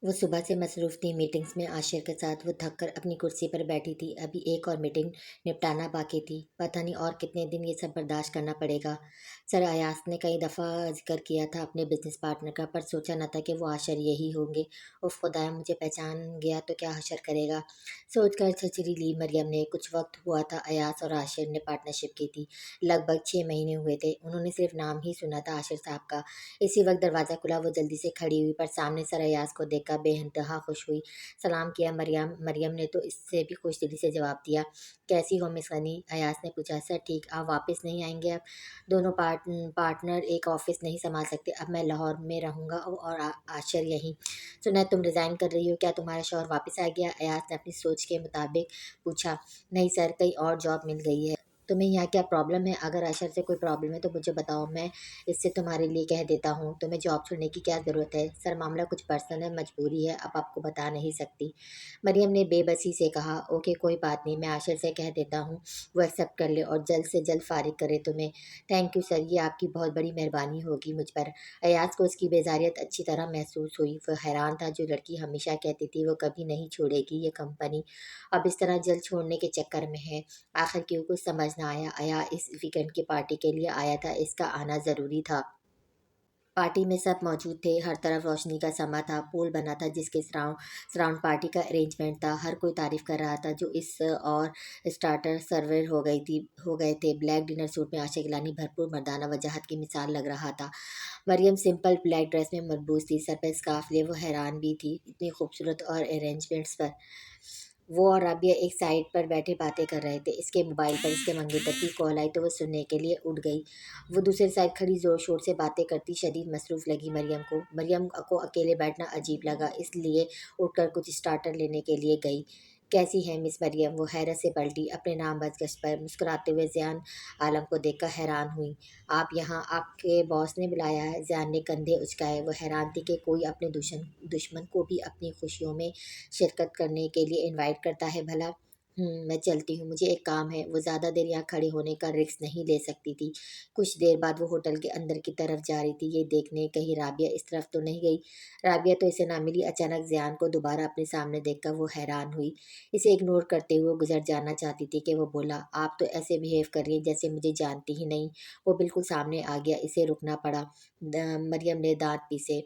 وہ صبح سے مصروف تھی میٹنگز میں عاشر کے ساتھ۔ وہ تھک کر اپنی کرسی پر بیٹھی تھی، ابھی ایک اور میٹنگ نپٹانا باقی تھی۔ پتہ نہیں اور کتنے دن یہ سب برداشت کرنا پڑے گا۔ سر ایاز نے کئی دفعہ ذکر کیا تھا اپنے بزنس پارٹنر کا، پر سوچا نہ تھا کہ وہ عاشر یہی ہوں گے۔ اف خدایا، مجھے پہچان گیا تو کیا حشر کرے گا، سوچ کر چھچری لی مریم نے۔ کچھ وقت ہوا تھا ایاز اور عاشر نے پارٹنرشپ کی تھی، لگ بھگ 6 مہینے ہوئے تھے۔ انہوں نے صرف نام ہی سنا تھا عاشر صاحب کا۔ اسی وقت دروازہ کھلا، وہ جلدی سے کھڑی ہوئی، پر سامنے سر ایاز کو دیکھ کر بے انتہا خوش ہوئی۔ سلام کیا مریم نے تو اس سے بھی خوش دلی سے جواب دیا۔ کیسی ہو مس غنی؟ ایاز نے پوچھا۔ سر ٹھیک، آپ واپس نہیں آئیں گے اب؟ دونوں پارٹنر ایک آفس نہیں سنبھال سکتے، اب میں لاہور میں رہوں گا اور عاشر یہیں۔ سنا ہے تم ریزائن کر رہی ہو، کیا تمہارا شوہر واپس آ گیا؟ ایاز نے اپنی سوچ کے مطابق پوچھا۔ نہیں سر، کہیں اور جاب مل گئی ہے۔ تمہیں یہاں کیا پرابلم ہے؟ اگر عاشر سے کوئی پرابلم ہے تو مجھے بتاؤ، میں اس سے تمہارے لیے کہہ دیتا ہوں۔ تمہیں جاب چھوڑنے کی کیا ضرورت ہے؟ سر معاملہ کچھ پرسنل ہے، مجبوری ہے، اب آپ کو بتا نہیں سکتی، مریم نے بے بسی سے کہا۔ اوکے کوئی بات نہیں، میں عاشر سے کہہ دیتا ہوں، وہ ایکسیپٹ کر لے اور جلد سے جلد فارغ کرے تمہیں۔ تھینک یو سر، یہ آپ کی بہت بڑی مہربانی ہوگی مجھ پر۔ ایاز کو اس کی بیزاریت اچھی طرح محسوس ہوئی۔ وہ حیران تھا، جو لڑکی ہمیشہ کہتی تھی وہ کبھی نہیں چھوڑے گی یہ کمپنی، اب اس طرح جلد چھوڑنے کے چکر میں ہے۔ آخر کیوں کچھ سمجھ نہ آیا۔ اس ویکینڈ کی پارٹی کے لیے آیا تھا، اس کا آنا ضروری تھا۔ پارٹی میں سب موجود تھے، ہر طرف روشنی کا سما تھا، پول بنا تھا جس کے سراؤنڈ پارٹی کا ارینجمنٹ تھا۔ ہر کوئی تعریف کر رہا تھا، جو اس اور اسٹارٹر سرور ہو گئے تھے۔ بلیک ڈنر سوٹ میں عاشق گیلانی بھرپور مردانہ وجاہت کی مثال لگ رہا تھا۔ مریم سمپل بلیک ڈریس میں ملبوس تھی، سر پہ اسکارف لیے وہ حیران بھی تھی اتنی خوبصورت اور ارینجمنٹس پر۔ وہ اور رابعہ ایک سائڈ پر بیٹھے باتیں کر رہے تھے۔ اس کے موبائل پر اس کے منگیتر کی کال آئی تو وہ سننے کے لیے اٹھ گئی۔ وہ دوسرے سائڈ کھڑی زور شور سے باتیں کرتی شدید مصروف لگی مریم کو اکیلے بیٹھنا عجیب لگا، اس لیے اٹھ کر کچھ اسٹارٹر لینے کے لیے گئی۔ کیسی ہیں مس مریم؟ وہ حیرت سے پلٹی، اپنے نام بس گشت پر مسکراتے ہوئے ضیاء عالم کو دیکھ کر حیران ہوئی۔ آپ یہاں؟ آپ کے باس نے بلایا ہے؟ ضیاء نے کندھے اچکائے۔ وہ حیران تھی کہ کوئی اپنے دشمن کو بھی اپنی خوشیوں میں شرکت کرنے کے لیے انوائٹ کرتا ہے بھلا۔ میں چلتی ہوں، مجھے ایک کام ہے۔ وہ زیادہ دیر یہاں کھڑے ہونے کا رسک نہیں لے سکتی تھی۔ کچھ دیر بعد وہ ہوٹل کے اندر کی طرف جا رہی تھی، یہ دیکھنے کہیں رابعہ اس طرف تو نہیں گئی۔ رابعہ تو اسے نہ ملی۔ اچانک ضیاء کو دوبارہ اپنے سامنے دیکھ کر وہ حیران ہوئی۔ اسے اگنور کرتے ہوئے گزر جانا چاہتی تھی کہ وہ بولا، آپ تو ایسے بہیو کر رہی ہیں جیسے مجھے جانتی ہی نہیں۔ وہ بالکل سامنے آ گیا، اسے رکنا پڑا۔ مریم نے دانت پیسے۔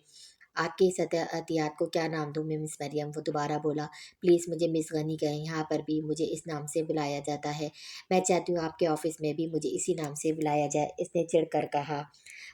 آپ کی اس احتیاط کو کیا نام دوں میں مس مریم؟ وہ دوبارہ بولا۔ پلیز مجھے مس غنی کہیں، یہاں پر بھی مجھے اس نام سے بلایا جاتا ہے، میں چاہتی ہوں آپ کے آفس میں بھی مجھے اسی نام سے بلایا جائے، اس نے چڑھ کر کہا۔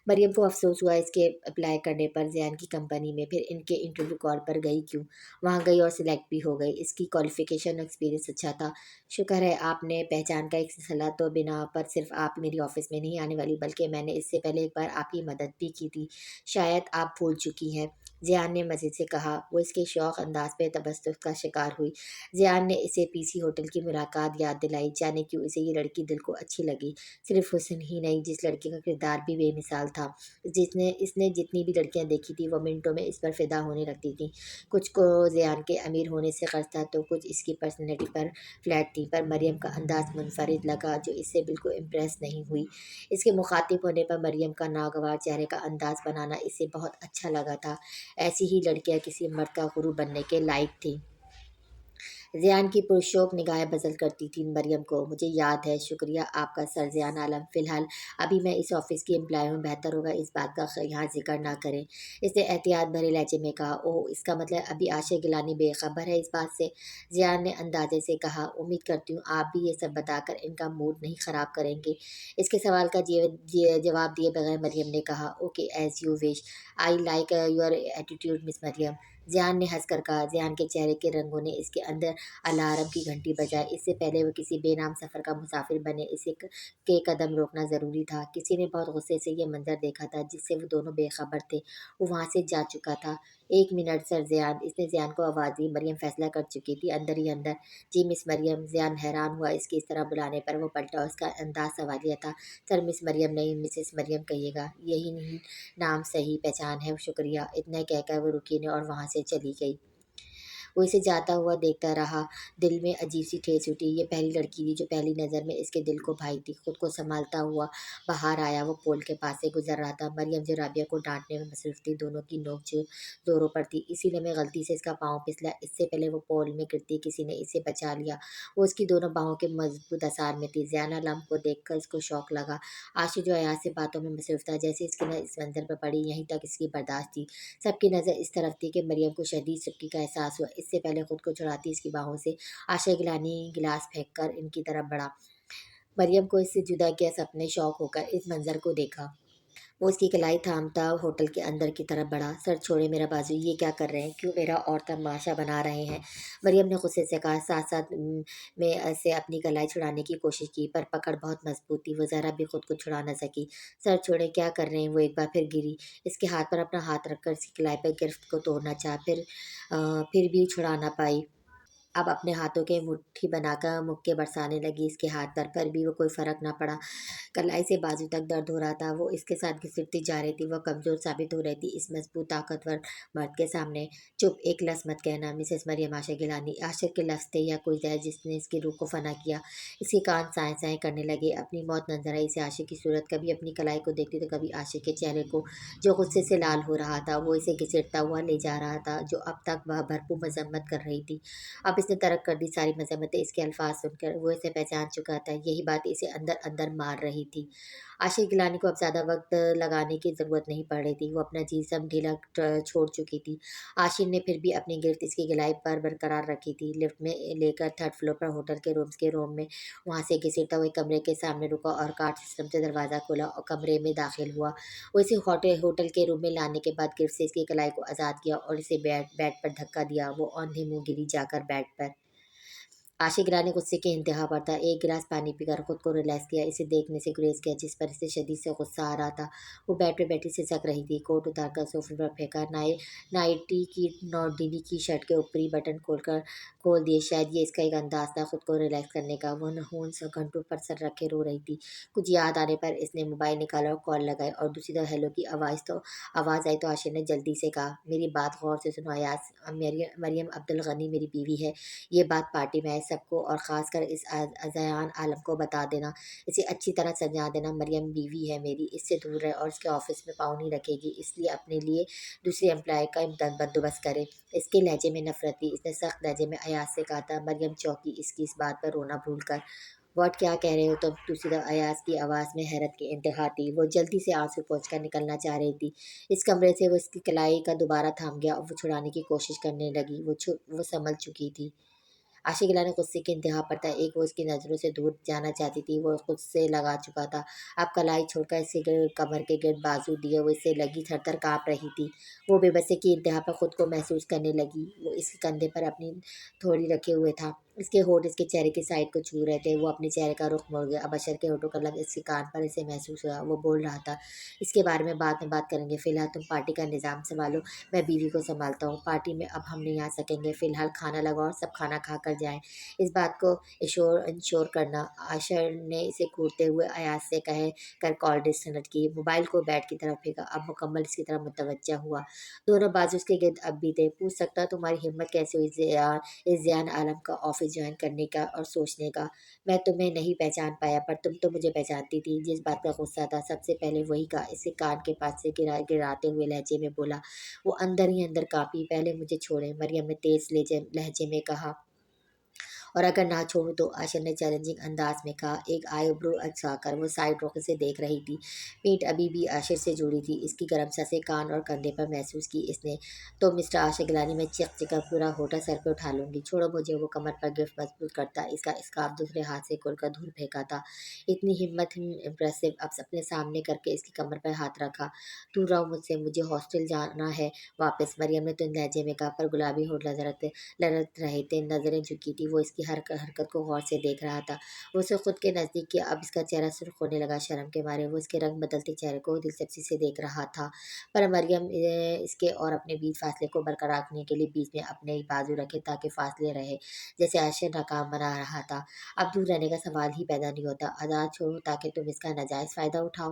مریم کو افسوس ہوا اس کے اپلائی کرنے پر ضیاء کی کمپنی میں، پھر ان کے انٹرویو کال پر گئی کیوں؟ وہاں گئی اور سلیکٹ بھی ہو گئی، اس کی کوالیفیکیشن اور ایکسپیرینس اچھا تھا۔ شکر ہے آپ نے پہچان کا ایک سلسلہ تو بنا پر صرف آپ میری آفس میں نہیں آنے والی، بلکہ میں نے اس سے پہلے ایک بار آپ کی مدد بھی کی تھی، شاید آپ بھول چکی ہیں، ضیاء نے مزید سے کہا۔ وہ اس کے شوخ انداز پہ تبسم کا شکار ہوئی۔ ضیاء نے اسے پی سی ہوٹل کی ملاقات یاد دلائی، جانے کیوں اسے یہ لڑکی دل کو اچھی لگی۔ صرف حسن ہی نہیں، جس لڑکی کا کردار بھی بے مثال تھا، اس نے جتنی بھی لڑکیاں دیکھی تھی وہ منٹوں میں اس پر فدا ہونے لگتی تھیں۔ کچھ کو ضیاء کے امیر ہونے سے قرض تھا تو کچھ اس کی پرسنالٹی پر فلیٹ تھیں، پر مریم کا انداز منفرد لگا جو اس سے بالکل امپریس نہیں ہوئی۔ اس کے مخاطب ہونے پر مریم کا ناگوار چہرے کا انداز بنانا اسے بہت اچھا لگا تھا۔ ایسی ہی لڑکیاں کسی مرد کا غرور بننے کے لائق تھیں۔ ضیاء کی پرشوق نگاہیں بذل کرتی تھیں مریم کو۔ مجھے یاد ہے، شکریہ آپ کا سر ضیاء عالم، فی الحال ابھی میں اس آفس کی امپلائی ہوں، بہتر ہوگا اس بات کا یہاں ذکر نہ کریں، اس نے احتیاط بھرے لہجے میں کہا۔ اوہ، اس کا مطلب ابھی عاشق گیلانی بے خبر ہے اس بات سے؟ ضیاء نے اندازے سے کہا۔ امید کرتی ہوں آپ بھی یہ سب بتا کر ان کا موڈ نہیں خراب کریں گے، اس کے سوال کا جواب دیے بغیر مریم نے کہا۔ Okay, as you wish, I like your attitude Miss Maryam, Zia نے ہنس کر کہا۔ ضیاء کے چہرے کے رنگوں نے اس کے اندر الارم کی گھنٹی بجائی، اس سے پہلے وہ کسی بے نام سفر کا مسافر بنے اسے کے قدم روکنا ضروری تھا۔ کسی نے بہت غصے سے یہ منظر دیکھا تھا جس سے وہ دونوں بے خبر تھے، وہ وہاں سے جا چکا تھا۔ ایک منٹ سر ضیاء، اس نے ضیاء کو آواز دی۔ مریم فیصلہ کر چکی تھی اندر ہی اندر۔ جی مس مریم، ضیاء حیران ہوا اس کی اس طرح بلانے پر، وہ پلٹا، اس کا انداز سوالیہ تھا۔ سر مس مریم نہیں، مسز مریم کہیے گا، یہی نام صحیح پہچان ہے، شکریہ، اتنا کہہ کر وہ رکی نہیں اور وہاں سے چلی گئی۔ وہ اسے جاتا ہوا دیکھتا رہا، دل میں عجیب سی ٹھیس اٹھی۔ یہ پہلی لڑکی تھی جو پہلی نظر میں اس کے دل کو بھائی تھی۔ خود کو سنبھالتا ہوا باہر آیا، وہ پول کے پاس سے گزر رہا تھا۔ مریم جو رابعہ کو ڈانٹنے میں مصروف تھی، دونوں کی نوک جو زوروں پر تھی، اسی لمحے غلطی سے اس کا پاؤں پھسلا۔ اس سے پہلے وہ پول میں گرتی کسی نے اسے بچا لیا۔ وہ اس کی دونوں باہوں کے مضبوط اثار میں تھی۔ زین عالم کو دیکھ کر اس کو شوق لگا۔ عاشق جو ایاز سے باتوں میں مصروف تھا، جیسے اس کی نظر اس منظر پر پڑی، یہیں تک اس کی برداشت تھی۔ سب کی نظر اس طرف تھی کہ مریم کو شدید سستی کا احساس ہوا۔ اس سے پہلے خود کو چھڑاتی اس کی باہوں سے عاشق گیلانی گلاس پھینک کر ان کی طرف بڑھا۔ مریم کو اس سے جدا کیا سب نے شوق ہو کر اس منظر کو دیکھا۔ وہ اس کی کلائی تھامتا ہوٹل کے اندر کی طرف بڑھا۔ سر چھوڑے میرا بازو، یہ کیا کر رہے ہیں؟ کیوں میرا اور تماشا بنا رہے ہیں؟ مریم نے غصے سے کہا، ساتھ ساتھ میں سے اپنی کلائی چھڑانے کی کوشش کی، پر پکڑ بہت مضبوط تھی، وہ ذرا بھی خود کو چھڑا نہ سکی۔ سر چھوڑے کیا کر رہے ہیں؟ وہ ایک بار پھر گری۔ اس کے ہاتھ پر اپنا ہاتھ رکھ کر اس کی کلائی پر گرفت کو توڑنا چاہا، پھر بھی چھڑا نہ پائی۔ اب اپنے ہاتھوں کے مٹھی بنا کر مکے برسانے لگی اس کے ہاتھ پر بھی وہ کوئی فرق نہ پڑا۔ کلائی سے بازو تک درد ہو رہا تھا، وہ اس کے ساتھ گھسٹتی جا رہی تھی، وہ کمزور ثابت ہو رہی تھی اس مضبوط طاقتور مرد کے سامنے۔ چپ، ایک لفظ مت کہنا مسز مریم عاشق گیلانی۔ عاشق کے لفظ تھے یا کوئی زہر جس نے اس کی روح کو فنا کیا۔ اس کے کان سائیں سائیں کرنے لگے، اپنی موت نظر آئی اسے عاشق کی صورت، کبھی اپنی کلائی کو دیکھتی تو کبھی عاشق کے چہرے کو جو غصے سے لال ہو رہا تھا۔ وہ اسے گھسیٹتا ہوا لے جا رہا تھا، جو اب تک وہ بھرپور مذمت کر رہی تھی، اب اس نے ترک کر دی ساری مذمتیں۔ اس کے الفاظ سن کر وہ اسے پہچان چکا تھا، یہی بات اسے اندر اندر مار رہی تھی۔ عاشق گیلانی کو اب زیادہ وقت لگانے کی ضرورت نہیں پڑ رہی تھی، وہ اپنا جسم ڈھیلا چھوڑ چکی تھی۔ عاشق نے پھر بھی اپنی گرفت اس کی گلائی پر برقرار رکھی تھی۔ لفٹ میں لے کر تھرڈ فلور پر ہوٹل کے روم میں وہاں سے گھسیٹتا ہوئے کمرے کے سامنے رکا اور کارڈ سسٹم سے دروازہ کھولا اور کمرے میں داخل ہوا۔ وہ اسے ہوٹل کے روم میں لانے کے بعد گرفت سے اس کی کلائی کو آزاد کیا اور اسے بیڈ پر دھکا دیا۔ وہ اوندھی منہ گری جا کر بیڈ پر۔ عاشق گیلانی غصے کی انتہا پر تھا۔ ایک گلاس پانی پی کر خود کو ریلیکس کیا، اسے دیکھنے سے گریز کیا جس پر اسے شدید سے غصہ آ رہا تھا۔ وہ بیڈ پہ بیٹھی سسک رہی تھی، کوٹ اتار کر صوفے پر پھینکا، نائٹی کی ڈھیلی کی شرٹ کے اوپری بٹن کھول دیے۔ شاید یہ اس کا ایک انداز تھا خود کو ریلیکس کرنے کا۔ وہ نہون گھنٹوں پر سر رکھے رو رہی تھی۔ کچھ یاد آنے پر اس نے موبائل نکالا اور کال لگائی، اور دوسری طرف ہیلو کی آواز آئی تو عاشق نے جلدی سے کہا، میری بات غور سے سنو ایاز، مریم عبدالغنی میری بیوی ہے۔ یہ بات پارٹی میں آئے سب کو اور خاص کر اس زین عالم کو بتا دینا، اسے اچھی طرح سمجھا دینا، مریم بیوی ہے میری، اس سے دور رہے اور اس کے آفس میں پاؤں نہیں رکھے گی، اس لیے اپنے لیے دوسری امپلائی کا بندوبست کرے۔ اس کے لہجے میں نفرت تھی، اس نے سخت لہجے میں ایاز سے کہا تھا۔ مریم چونکی، اس کی اس بات پر رونا بھول کر۔ واٹ، کیا کہہ رہے ہو تم؟ دوسری طرف ایاز کی آواز میں حیرت کی انتہا تھی، وہ جلدی سے آنسو پوچھ کر نکلنا چاہ رہی تھی۔ اس کمرے سے وہ اس کی کلائی کا دوبارہ تھام گیا اور وہ چھڑانے کی کوشش کرنے لگی، وہ سنبھل چکی تھی۔ عاشق گیلانی غصے کی انتہا پر تھا، ایک وہ اس کی نظروں سے دور جانا چاہتی تھی، وہ خود سے لگا چکا تھا۔ اب کلائی چھوڑ کر اس کے کمر کے گرد بازو دیے وہ اس سے لگی تھر تھر کانپ رہی تھی۔ وہ بے بسی کی انتہا پر خود کو محسوس کرنے لگی۔ وہ اس کے کندھے پر اپنی تھوڑی رکھے ہوئے تھا، اس کے ہونٹ اس کے چہرے کی سائڈ کو چھو رہے تھے۔ وہ اپنے چہرے کا رخ موڑ گیا، اب اشر کے ہونٹوں کا لمس اس کے کان پر اسے محسوس ہوا۔ وہ بول رہا تھا، اس کے بارے میں بعد میں بات کریں گے، فی الحال تم پارٹی کا نظام سنبھالو، میں بیوی کو سنبھالتا ہوں، پارٹی میں اب ہم نہیں آ سکیں گے، فی الحال کھانا لگاؤ اور سب کھانا کھا کر جائیں، اس بات کو انشور کرنا۔ عاشر نے اسے گھورتے ہوئے ایاز سے کہہ کر کال ڈسکنیکٹ کی، موبائل کو بیڈ کی طرف پھینکا، اب مکمل اس کی طرف متوجہ ہوا۔ دونوں بازو اس کے گرد اب بھی تھے۔ پوچھ سکتا تمہاری ہمت کیسے ہوئی اس زین عالم کا آفس جوائن کرنے کا اور سوچنے کا؟ میں تمہیں نہیں پہچان پایا، پر تم تو مجھے پہچانتی تھی۔ جس بات کا غصہ تھا سب سے پہلے وہی کہا، اسے کان کے پاس سے گراتے ہوئے لہجے میں بولا۔ وہ اندر ہی اندر کانپی۔ پہلے مجھے چھوڑیں، مریم نے تیز لہجے میں کہا۔ اور اگر نہ چھوڑوں تو؟ عاشر نے چیلنجنگ انداز میں کہا، ایک آئی برو اچھا کر۔ وہ سائڈ رخ سے دیکھ رہی تھی، پیٹھ ابھی بھی عاشر سے جڑی تھی، اس کی گرم سانسیں کان اور کندھے پر محسوس کی اس نے۔ تو مسٹر عاشق گیلانی، میں چیخ کر پورا ہوٹل سر پہ اٹھا لوں گی، چھوڑو مجھے۔ وہ کمر پر گرفت مضبوط کرتا اس کا اسکارف دوسرے ہاتھ سے کھول کر دور پھینکا تھا۔ اتنی ہمت، امپریسو۔ اب اپنے سامنے کر کے اس کی کمر پر ہاتھ رکھا۔ دور رہو مجھ سے، مجھے ہاسٹل جانا ہے واپس، مریم نے تند لہجے میں کہا، پر گلابی ہونٹ لرز رہے تھے، نظریں جھکی تھی، وہ اس کی ہر حرکت کو غور سے دیکھ رہا تھا۔ وہ اسے خود کے نزدیک کیا، اب اس کا چہرہ سرخ ہونے لگا شرم کے مارے۔ وہ اس کے رنگ بدلتے چہرے کو دلچسپی سے دیکھ رہا تھا، پر مریم اس کے اور اپنے بیچ فاصلے کو برقرار رکھنے کے لیے بیچ میں اپنے ہی بازو رکھے تاکہ فاصلے رہے، جیسے عاشق ناکام بنا رہا تھا۔ اب دور رہنے کا سوال ہی پیدا نہیں ہوتا، آزاد چھوڑو تاکہ تم اس کا ناجائز فائدہ اٹھاؤ۔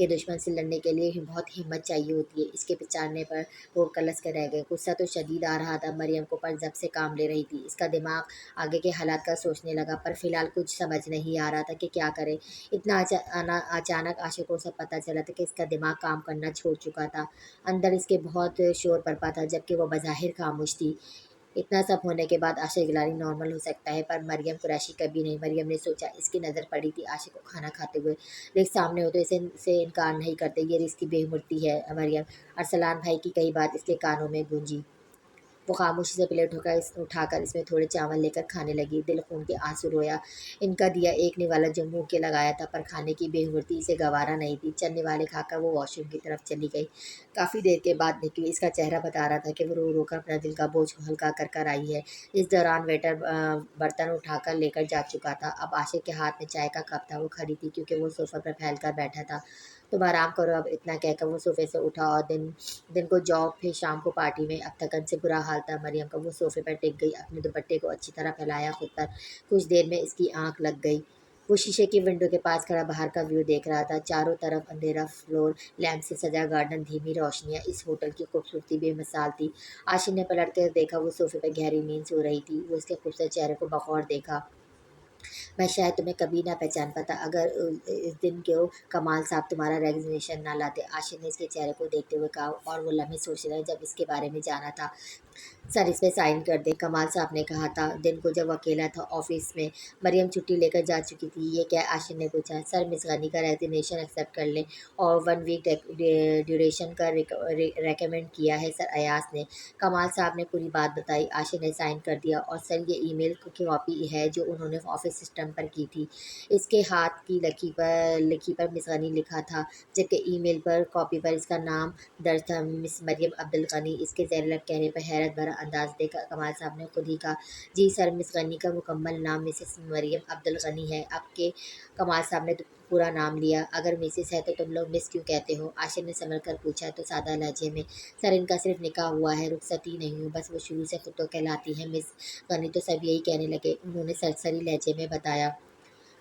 کہ دشمن سے لڑنے کے لیے بہت ہمت چاہیے ہوتی ہے۔ اس کے پچارنے پر وہ کلس کر رہ گئے۔ غصہ تو شدید آ رہا تھا، مریم کو پر ضبط سے کام لے رہی تھی۔ اس کا دماغ آگے کے حالات کا سوچنے لگا، پر فی الحال کچھ سمجھ نہیں آ رہا تھا کہ کیا کرے۔ اتنا اچانک عاشق کو سب پتہ چلا تھا کہ اس کا دماغ کام کرنا چھوڑ چکا تھا۔ اندر اس کے بہت شور برپا تھا، جبکہ وہ بظاہر خاموش تھی۔ اتنا سب ہونے کے بعد عاشق گیلانی نارمل ہو سکتا ہے، پر مریم قریشی کبھی نہیں۔ مریم نے سوچا، اس کی نظر پڑی تھی عاشق کو کھانا کھاتے ہوئے۔ رزق سامنے ہو تو اسے سے انکار نہیں کرتے، یہ رزق کی بے حرمتی ہے مریم۔ ارسلان بھائی کی کئی بات اس کے کانوں میں گونجی۔ وہ خاموشی سے پلیٹ اٹھا کر اس میں تھوڑے چاول لے کر کھانے لگی۔ دل خون کے آنسو رویا۔ ان کا دیا ایک نوالا جو منہ کے لگایا تھا، پر کھانے کی بے حرمتی اسے گوارا نہیں تھی۔ چند نوالے کھا کر وہ واش روم کی طرف چلی گئی۔ کافی دیر کے بعد نکلی۔ اس کا چہرہ بتا رہا تھا کہ وہ رو رو کر اپنا دل کا بوجھ ہلکا کر کر آئی ہے۔ اس دوران ویٹر برتن اٹھا کر لے کر جا چکا تھا۔ اب عاشق کے ہاتھ میں چائے کا کپ تھا۔ وہ کھڑی تھی کیونکہ وہ صوفہ پر پھیل کر بیٹھا تھا۔ تم آرام کرو اب، اتنا کہہ کر وہ صوفے سے اٹھا اور دن کو جاب، پھر شام کو پارٹی میں۔ اب تھکن سے برا حال تھا مریم کا۔ وہ صوفے پر ٹک گئی، اپنے دوپٹے کو اچھی طرح پھیلایا خود پر۔ کچھ دیر میں اس کی آنکھ لگ گئی۔ وہ شیشے کی ونڈو کے پاس کھڑا باہر کا ویو دیکھ رہا تھا۔ چاروں طرف اندھیرا، فلور لیمپ سے سجا گارڈن، دھیمی روشنیاں۔ اس ہوٹل کی خوبصورتی بے مثال تھی۔ عاشق نے پلٹ کر دیکھا، وہ صوفے پر گہری نیند سو رہی تھی۔ وہ اس کے خوبصورت چہرے کو بغور دیکھا۔ میں شاید تمہیں کبھی نہ پہچان پاتا اگر اس دن کو کمال صاحب تمہارا ریزگنیشن نہ لاتے، عاشق نے اس کے چہرے کو دیکھتے ہوئے کہا، اور وہ لمحے سوچ رہے جب اس کے بارے میں جانا تھا۔ سر اس پہ سائن کر دیں، کمال صاحب نے کہا تھا دن کو جب وہ اکیلا تھا آفس میں۔ مریم چھٹی لے کر جا چکی تھی۔ یہ کیا؟ عاشق نے پوچھا۔ سر مس غنی کا ریزگنیشن ایکسیپٹ کر لیں اور 1 ویک ڈیوریشن کا ریکمینڈ کیا ہے سر ایاز نے۔ کمال صاحب نے پوری بات بتائی۔ عاشق نے سائن کر دیا۔ اور سر یہ ای میل کی کاپی ہے جو انہوں نے آفس سسٹم پر کی تھی۔ اس کے ہاتھ کی لکھی پر مس غنی لکھا تھا، جبکہ ای میل پر کاپی پر اس کا نام درج تھا، مس مریم عبدالغنی۔ اس کے زیر لب کہنے پر حیرت بھرا انداز دیکھ کمال صاحب نے خود ہی کہا، جی سر، مس غنی کا مکمل نام مسز مریم عبدالغنی ہے۔ اب کہ کمال صاحب نے پورا نام لیا، اگر مسز ہے تو تم لوگ مس کیوں کہتے ہو؟ عاشق نے سنبھل کر پوچھا تو سادہ لہجے میں، سر ان کا صرف نکاح ہوا ہے، رخصتی نہیں ہوئی، بس وہ شروع سے خود کو کہلاتی ہیں مس غنی۔ تو سب یہی کہنے لگے، انہوں نے سرسری لہجے میں بتایا۔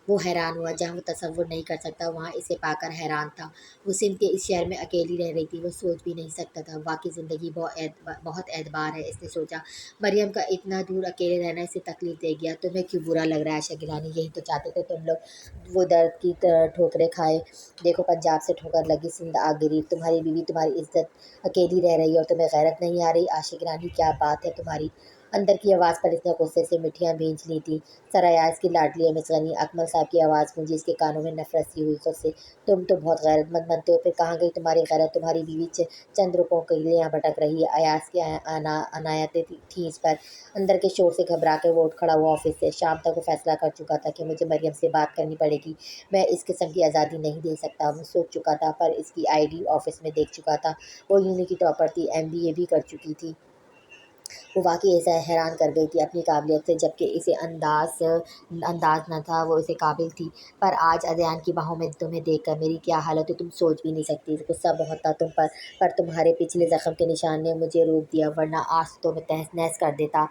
وہ حیران ہوا، جہاں وہ تصور نہیں کر سکتا وہاں اسے پا کر حیران تھا۔ وہ سندھ کے اس شہر میں اکیلی رہ رہی تھی، وہ سوچ بھی نہیں سکتا تھا۔ واقعی زندگی بہت اعتبار ہے، اس نے سوچا۔ مریم کا اتنا دور اکیلے رہنا اسے تکلیف دے گیا۔ تمہیں کیوں برا لگ رہا ہے عائشہ گیلانی؟ یہی تو چاہتے تھے تم لوگ، وہ درد کی ٹھوکریں کھائے۔ دیکھو پنجاب سے ٹھوکر لگی، سندھ آ گری، تمہاری بیوی تمہاری عزت اکیلی رہ رہی ہے اور تمہیں غیرت نہیں آ رہی؟ عائشہ گیلانی کیا بات ہے تمہاری؟ اندر کی آواز پر اس نے غصے سے مٹھیاں بھینج لی تھیں۔ سر ایاز کی لاڈلی ہے مس غنی، اکمل صاحب کی آواز گونجی۔ اس کے کانوں میں نفرت سی ہوئی خود سے۔ تم تو بہت غیرت مند بنتے ہو، پھر کہاں گئی تمہاری غیرت؟ تمہاری بیوی چند روپوں کے لیے یہاں بھٹک رہی ہے۔ ایاز کی عنایتیں تھیں اس پر۔ اندر کے شور سے گھبرا کے وہ اٹھ کھڑا ہوا آفس سے۔ شام تک وہ فیصلہ کر چکا تھا کہ مجھے مریم سے بات کرنی پڑے گی، میں اس قسم کی آزادی نہیں دے سکتا۔ وہ سوچ چکا تھا، پر اس کی آئی ڈی آفس میں دیکھ چکا تھا، وہ یونی کی ٹاپر تھی، MBA بھی کر چکی تھی۔ وہ واقعی اسے حیران کر گئی تھی اپنی قابلیت سے، جبکہ اسے انداز نہ تھا وہ اسے قابل تھی۔ پر آج ادیان کی باہوں میں تمہیں دیکھ کر میری کیا حالت ہے تم سوچ بھی نہیں سکتی۔ غصہ بہت تھا تم پر تمہارے پچھلے زخم کے نشان نے مجھے روک دیا، ورنہ آج تو میں تہس نہس کر دیتا۔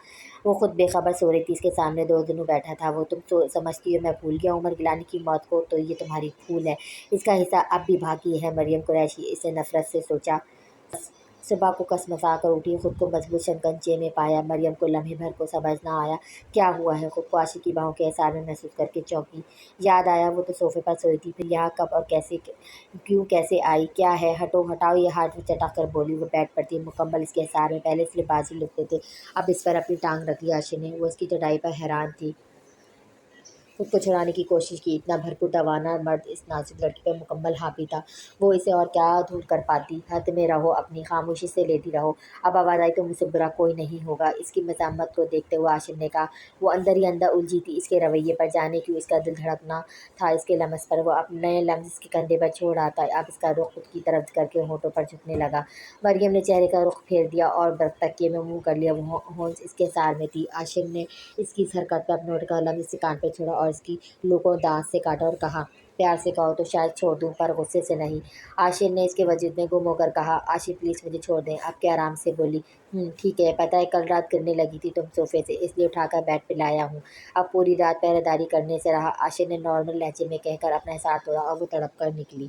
وہ خود بے خبر سو رہی تھی، اس کے سامنے دوردنوں بیٹھا تھا وہ۔ تم سمجھتی ہو میں بھول گیا عمر گیلانی کی موت کو؟ تو یہ تمہاری بھول ہے، اس کا حصہ اب بھی باقی ہے۔ مریم قریشی اس نے نفرت سے سوچا۔ صبح کو کسمسا کر اٹھی، خود کو مضبوط شکنجے میں پایا۔ مریم کو لمحے بھر کو سمجھ نہ آیا کیا ہوا ہے، خود کو عاشق کی باہوں کے احسار میں محسوس کر کے چونکی۔ یاد آیا وہ تو صوفے پر سوئی تھی، پھر یہاں کب اور کیسے آئی؟ کیا ہے؟ ہٹاؤ یہ ہاتھ، وہ چٹک کر بولی۔ وہ بیڈ پر تھی، مکمل اس کے احسار میں۔ پہلے صرف بازو لٹتے تھے، اب اس پر اپنی ٹانگ رکھ لی عاشق نے۔ وہ اس کی چٹائی پر حیران تھی، خود کو چھڑانے کی کوشش کی۔ اتنا بھرپور توانا مرد اس نازک لڑکی پر مکمل حاوی تھا، وہ اسے اور کیا دور کر پاتی۔ حد میں رہو اپنی، خاموشی سے لیٹی رہو، اب آواز آئی تو مجھ سے برا کوئی نہیں ہوگا۔ اس کی مزاحمت کو دیکھتے ہوئے عاشق نے کہا۔ وہ اندر ہی اندر الجھی تھی اس کے رویے پر، جانے کیوں اس کا دل دھڑکنا تھا اس کے لمس پر۔ وہ اپنے لمس اس کے کندھے پر چھوڑ رہا تھا، اب اس کا رخ خود کی طرف کر کے ہونٹوں پر جھکنے لگا۔ مریم نے چہرے کا رخ پھیر دیا اور تکیے میں منہ کر لیا، وہ ہونس اس کے احسار میں تھی۔ عاشق نے اس کی اس حرکت پر اپنے ہونٹ کا لمس اس کے کان پہ چھوڑا اور اس کی لو کو دانت سے کاٹا اور کہا، پیار سے کہو تو شاید چھوڑ دوں، پر غصے سے نہیں۔ عاشق نے اس کے وجود میں گم ہو کر کہا، عاشق پلیز مجھے چھوڑ دیں۔ اب کہ آرام سے بولی، ٹھیک ہے، پتہ ہے کل رات گرنے لگی تھی تم صوفے سے، اس لیے اٹھا کر بیڈ پہ لایا ہوں، اب پوری رات پہرے داری کرنے سے رہا۔ عاشق نے نارمل لہجے میں کہہ کر اپنا احسار توڑا اور وہ تڑپ کر نکلی۔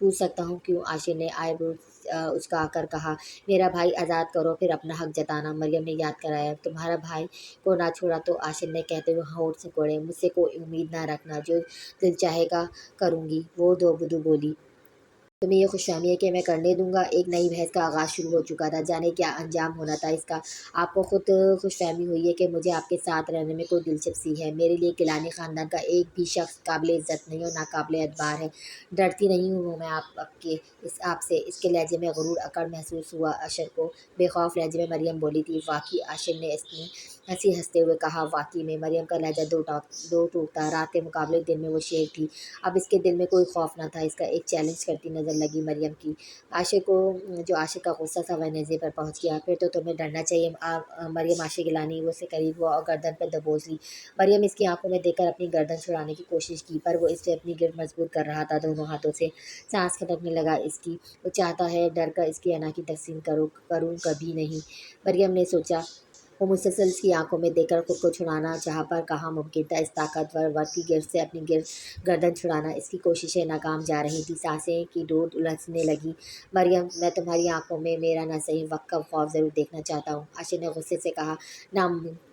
پوچھ سکتا ہوں کیوں؟ عاشر نے آئیبرو اچکا کر کہا۔ میرا بھائی آزاد کرو پھر اپنا حق جتانا، مریم نے یاد کرایا۔ تمہارا بھائی کو نہ چھوڑا تو؟ عاشر نے کہتے ہوئے ہونٹ سکوڑے۔ مجھ سے کوئی امید نہ رکھنا، جو دل چاہے گا کروں گی، وہ دو بدو بولی۔ تمہیں یہ خوش فہمی ہے کہ میں کرنے دوں گا؟ ایک نئی بحث کا آغاز شروع ہو چکا تھا، جانے کیا انجام ہونا تھا اس کا۔ آپ کو خود خوش فہمی ہوئی ہے کہ مجھے آپ کے ساتھ رہنے میں کوئی دلچسپی ہے؟ میرے لیے گیلانی خاندان کا ایک بھی شخص قابل عزت نہیں اور ناقابل اعتبار ہے۔ ڈرتی نہیں ہوں میں آپ سے۔ اس کے لہجے میں غرور اکڑ محسوس ہوا عاشر کو۔ بے خوف لہجے میں مریم بولی تھی۔ واقعی؟ عاشر نے ہنستے ہوئے کہا۔ واقعی میں؟ مریم کا لہجہ دو ٹوکتا۔ رات کے مقابلے دن میں وہ شیر تھی، اب اس کے دل میں کوئی خوف نہ تھا۔ اس کا ایک چیلنج کرتی نظر لگی مریم کی۔ عاشر کا غصہ سوائے نیزے پر پہنچ گیا۔ پھر تو تمہیں ڈرنا چاہیے مریم۔ عاشر گیلانی وہ سے قریب ہوا اور گردن پر دبوچ لی۔ مریم اس کی آنکھوں میں دیکھ کر اپنی گردن چھڑانے کی کوشش کی، پر وہ اسے اپنی گرفت مضبوط کر رہا تھا دونوں ہاتھوں سے۔ سانس کھٹکنے لگا اس کی۔ وہ چاہتا ہے ڈر کر اس کی انا کی تقسیم کروں، کبھی نہیں، مریم نے سوچا۔ وہ مسلسل اس کی آنکھوں میں دیکھ کر خود کو چھڑانا چاہا، پر کہاں ممکن تھا۔ اس طاقتور مرد کی گرفت سے اپنی گردن چھڑانا۔ اس کی کوششیں ناکام جا رہی تھیں۔ سانسیں کی ڈور الجھنے لگی۔ مریم، میں تمہاری آنکھوں میں میرا نہ صحیح وقت کا خوف ضرور دیکھنا چاہتا ہوں، عاشر نے غصے سے کہا۔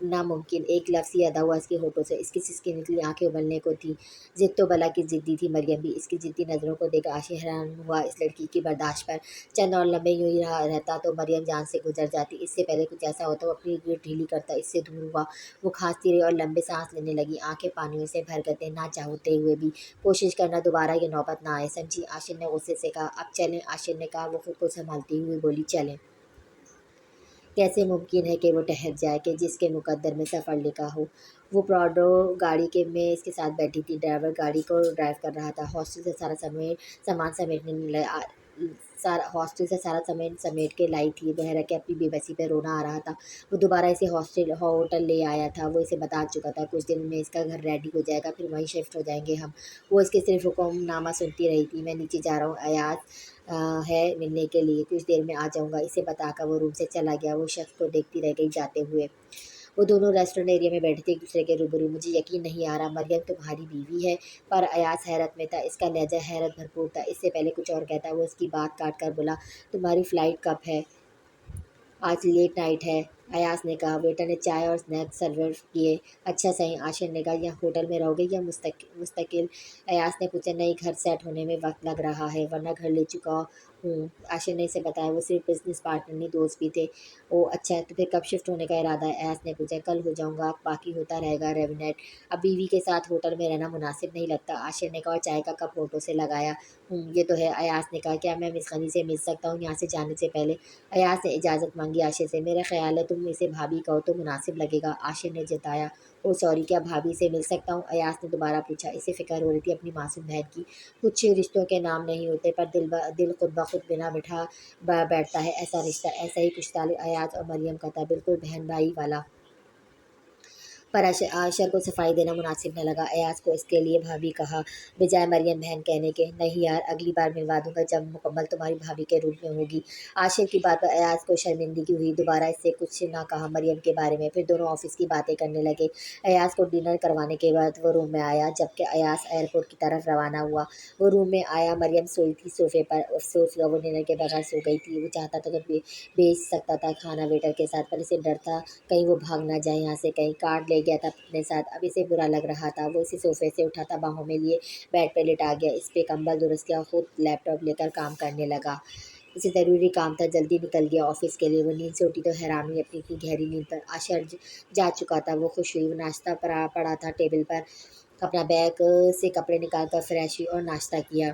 ناممکن! ایک لفظ ہی ادا ہوا اس کے ہونٹوں سے۔ اس کی سسکی نکلی آنکھیں ابلنے کو تھیں۔ ضد تو بلا کی ضدی تھی مریم بھی۔ اس کی ضدی نظروں کو دیکھ کر عاشر حیران ہوا اس لڑکی کی برداشت پر۔ چند اور لمحے یوں ہی رہتا تو مریم جان سے گزر جاتی۔ اس سے پہلے کچھ ایسا ہوتا وہ اپنی گرفت ڈھیلی کرتا، اس سے دور ہوا۔ وہ کھانستی رہی اور لمبے سانس لینے لگی۔ آنکھیں پانیوں سے بھر گئیں۔ نہ چاہتے ہوئے بھی کوشش کرنا، دوبارہ یہ نوبت نہ آئے، سمجھی؟ عاشر نے غصے سے کہا۔ اب چلیں؟ عاشر نے کہا۔ وہ خود کو سنبھالتی ہوئی بولی۔ چلیں؟ کیسے ممکن ہے کہ وہ ٹہر جائے کہ جس کے مقدر میں سفر لکھا ہو؟ وہ پراڈو گاڑی میں اس کے ساتھ بیٹھی تھی۔ ڈرائیور گاڑی کو ڈرائیو کر رہا تھا۔ ہاسٹل سے سارا سامان سمیٹ کے لائی تھی۔ بہرہ کہ اپنی بے بسی پہ رونا آ رہا تھا۔ وہ دوبارہ اسے ہوٹل لے آیا تھا۔ وہ اسے بتا چکا تھا کچھ دن میں اس کا گھر ریڈی ہو جائے گا، پھر وہیں شفٹ ہو جائیں گے ہم۔ وہ اس کے صرف حکم نامہ سنتی رہی تھی۔ میں نیچے جا رہا ہوں، ایاز ہے ملنے کے لیے، کچھ دیر میں آ جاؤں گا، اسے بتا کر وہ روم سے چلا گیا۔ وہ شخص کو دیکھتی رہ گئی جاتے ہوئے۔ وہ دونوں ریسٹورینٹ ایریا میں بیٹھے تھے ایک دوسرے کے روبرو۔ مجھے یقین نہیں آ رہا مریم تمہاری بیوی ہے؟ پر ایاز حیرت میں تھا۔ اس کا لہجہ حیرت بھرپور تھا۔ اس سے پہلے کچھ اور کہتا وہ اس کی بات کاٹ کر بولا۔ تمہاری فلائٹ کب ہے؟ آج لیٹ نائٹ ہے، ایاز نے کہا۔ ویٹر نے چائے اور اسنیکس سرو کیے۔ اچھا صحیح، عاشر نے کہا۔ یہاں ہوٹل میں رہو گے یا مستقل؟ ایاز نے پوچھا۔ نہیں، گھر سیٹ ہونے میں وقت لگ رہا ہے، ورنہ گھر لے چکا ہوں، عاشر نے اسے بتایا۔ وہ صرف بزنس پارٹنر نہیں، دوست بھی تھے۔ اوہ اچھا، تو پھر کب شفٹ ہونے کا ارادہ ہے؟ ایاز نے پوچھا۔ کل ہو جاؤں گا، باقی ہوتا رہے گا ریونیٹ۔ اب بیوی کے ساتھ ہوٹل میں رہنا مناسب نہیں لگتا، عاشر نے کہا اور چائے کا کپ ہونٹوں سے لگایا۔ یہ تو ہے، ایاز نے کہا۔ کیا میں مس غنی سے مل سکتا ہوں یہاں سے جانے سے پہلے؟ ایاز نے اجازت مانگی عاشر سے۔ میرا خیال ہے تم اسے بھابھی کہو تو مناسب لگے گا، عاشر نے جتایا۔ اوہ سوری، کیا بھابھی سے مل سکتا ہوں؟ ایاز نے دوبارہ پوچھا۔ اسے فکر ہو رہی تھی اپنی معصوم بہن کی۔ کچھ رشتوں کے نام نہیں ہوتے، پر دل خود بخود بنا بٹھا بیٹھتا ہے ایسا رشتہ۔ ایسا ہی کچھ تعلق ایاز اور مریم کا تھا، بالکل بہن بھائی والا۔ پر عاشر کو صفائی دینا مناسب نہ لگا۔ ایاز کو اس کے لیے بھابھی کہا بجائے مریم بہن کہنے کے۔ نہیں یار، اگلی بار ملوا دوں گا جب مکمل تمہاری بھابھی کے روپ میں ہوگی۔ عاشر کی بات پر ایاز کو شرمندگی ہوئی۔ دوبارہ اس سے کچھ نہ کہا مریم کے بارے میں۔ پھر دونوں آفس کی باتیں کرنے لگے۔ ایاز کو ڈنر کروانے کے بعد وہ روم میں آیا، جبکہ ایاز ایئرپورٹ کی طرف روانہ ہوا۔ وہ روم میں آیا، مریم سوئی تھی صوفے پر۔ افسوس ہوا وہ ڈنر کے بغیر سو گئی تھی۔ وہ چاہتا تھا تو بھیج سکتا تھا کھانا ویٹر کے ساتھ، پر اسے ڈر تھا کہیں وہ بھاگ نہ جائے یہاں سے، کہیں کارڈ لے گیا تھا اپنے ساتھ، اب اسے برا لگ رہا تھا۔ وہ اسے صوفے سے اٹھا تھا، باہوں میں لیے بیڈ پہ لٹا گیا، اس پہ کمبل درست کیا، خود لیپ ٹاپ لے کر کام کرنے لگا۔ اسے ضروری کام تھا، جلدی نکل گیا آفس کے لیے۔ وہ نیند سے اٹھی تو حیران ہوئی اپنی اتنی گہری نیند پر۔ عاشر جا چکا تھا، وہ خوش ہوئی۔ وہ ناشتہ پڑا تھا ٹیبل پر، اپنا بیگ سے کپڑے نکال کر فریش ہوئی اور ناشتہ کیا۔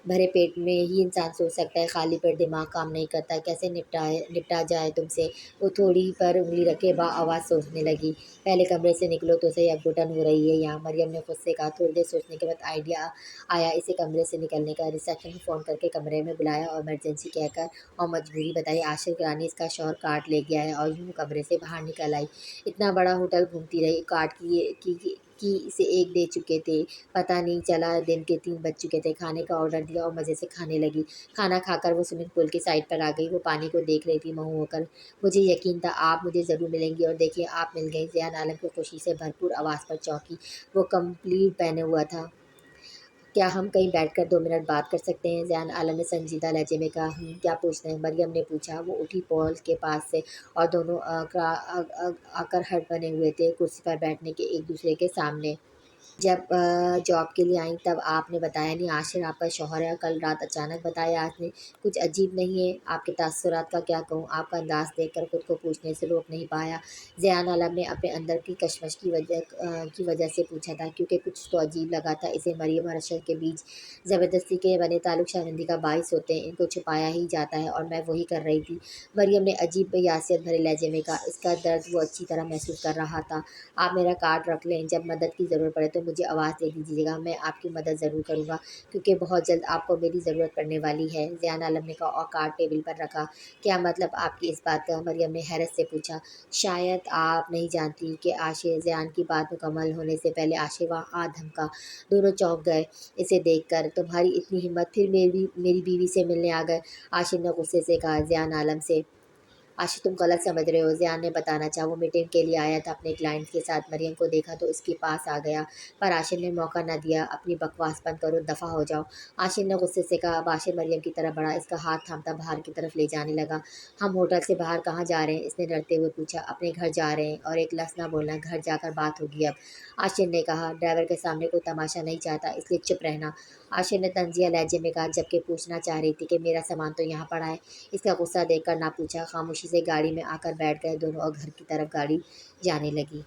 بھرے پیٹ میں ہی انسان سوچ سکتا ہے، خالی پیٹ دماغ کام نہیں کرتا، کیسے نپٹا جائے تم سے۔ وہ تھوڑی پر انگلی رکھے آواز سوچنے لگی۔ پہلے کمرے سے نکلو تو صحیح، اب گھٹن ہو رہی ہے یہاں، مریم نے خود سے کہا۔ تھوڑی دیر سوچنے کے بعد آئیڈیا آیا اسے کمرے سے نکلنے کا۔ ریسیپشن میں فون کر کے کمرے میں بلایا اور ایمرجنسی کہہ کر اور مجبوری بتائی۔ عاشر گیلانی اس کا شوہر کارڈ لے گیا ہے، اور یوں کمرے سے باہر نکل آئی۔ اتنا بڑا ہوٹل گھومتی رہی، کارڈ کی اسے ایک دے چکے تھے، پتہ نہیں چلا دن کے 3 بج چکے تھے۔ کھانے کا آرڈر دیا اور مزے سے کھانے لگی۔ کھانا کھا کر وہ سوئمنگ پول کی سائڈ پر آ گئی۔ وہ پانی کو دیکھ رہی تھی مہو ہو کر۔ مجھے یقین تھا آپ مجھے ضرور ملیں گی، اور دیکھیے آپ مل گئیں۔ ذیان عالم کی خوشی سے بھرپور آواز پر چونکی۔ وہ کمپلیٹ پہنے ہوا تھا، کیا ہم کہیں بیٹھ کر 2 منٹ بات کر سکتے ہیں؟ ضیاء عالم نے سنجیدہ لہجے میں کہا۔ کیا پوچھنا ہے؟ مریم نے پوچھا۔ وہ اٹھی پول کے پاس سے اور دونوں آکر ہٹ بنے ہوئے تھے کرسی پر بیٹھنے کے ایک دوسرے کے سامنے۔ جب جاب کے لیے آئیں تب آپ نے بتایا نہیں؟ عاشر آپ کا شوہر ہے، کل رات اچانک بتایا آپ نے۔ کچھ عجیب نہیں ہے؟ آپ کے تاثرات کا کیا کہوں؟ آپ کا انداز دیکھ کر خود کو پوچھنے سے روک نہیں پایا۔ ضیاء عالم نے اپنے اندر کی کشمکش کی وجہ سے پوچھا تھا، کیونکہ کچھ تو عجیب لگا تھا اسے۔ مریم اور اشرف کے بیچ زبردستی کے بنے تعلق شرمندگی کا باعث ہوتے ہیں، ان کو چھپایا ہی جاتا ہے، اور میں وہی کر رہی تھی۔ مریم نے عجیب یاسیت بھرے لہجے میں کہا۔ اس کا درد وہ اچھی طرح محسوس کر رہا تھا۔ آپ میرا کارڈ رکھ لیں، جب مدد کی ضرورت پڑے تو مجھے آواز دے دیجیے گا، میں آپ کی مدد ضرور کروں گا، کیونکہ بہت جلد آپ کو میری ضرورت پڑنے والی ہے، ضیاء عالم نے کہا اور کارڈ ٹیبل پر رکھا۔ کیا مطلب آپ کی اس بات کا؟ مریم نے حیرت سے پوچھا۔ شاید آپ نہیں جانتی کہ عاشر، ضیاء کی بات مکمل ہونے سے پہلے عاشر وہاں آ دھمکا۔ دونوں چونک گئے اسے دیکھ کر۔ تمہاری اتنی ہمت، پھر میری بیوی سے ملنے آ گئے، عاشر نے غصے سے کہا۔ ضیاء عالم سے عاشر تم غلط سمجھ رہے ہو، ضیاء نے بتانا چاہا۔ وہ میٹنگ کے لیے آیا تھا اپنے کلائنٹ کے ساتھ۔ مریم کو دیکھا تو اس کے پاس آ گیا، پر عاشر نے موقع نہ دیا۔ اپنی بکواس بند کرو، دفعہ ہو جاؤ، عاشر نے غصے سے کہا۔ اب عاشر مریم کی طرف بڑھا، اس کا ہاتھ تھامتا باہر کی طرف لے جانے لگا۔ ہم ہوٹل سے باہر کہاں جا رہے ہیں؟ اس نے ڈرتے ہوئے پوچھا۔ اپنے گھر جا رہے ہیں، اور ایک لفظ نہ بولنا، گھر جا کر بات ہوگی اب، عاشر نے کہا۔ ڈرائیور کے سامنے کوئی تماشا نہیں چاہتا، اس لیے چپ رہنا، عاشر نے طنزیہ لہجے میں کہا، جبکہ پوچھنا چاہ رہی تھی کہ میرا سامان تو یہاں پڑا ہے۔ اس کا غصہ دیکھ کر نہ پوچھا، خاموشی سے گاڑی میں آ کر بیٹھ گئے دونوں، اور گھر کی طرف گاڑی جانے لگی۔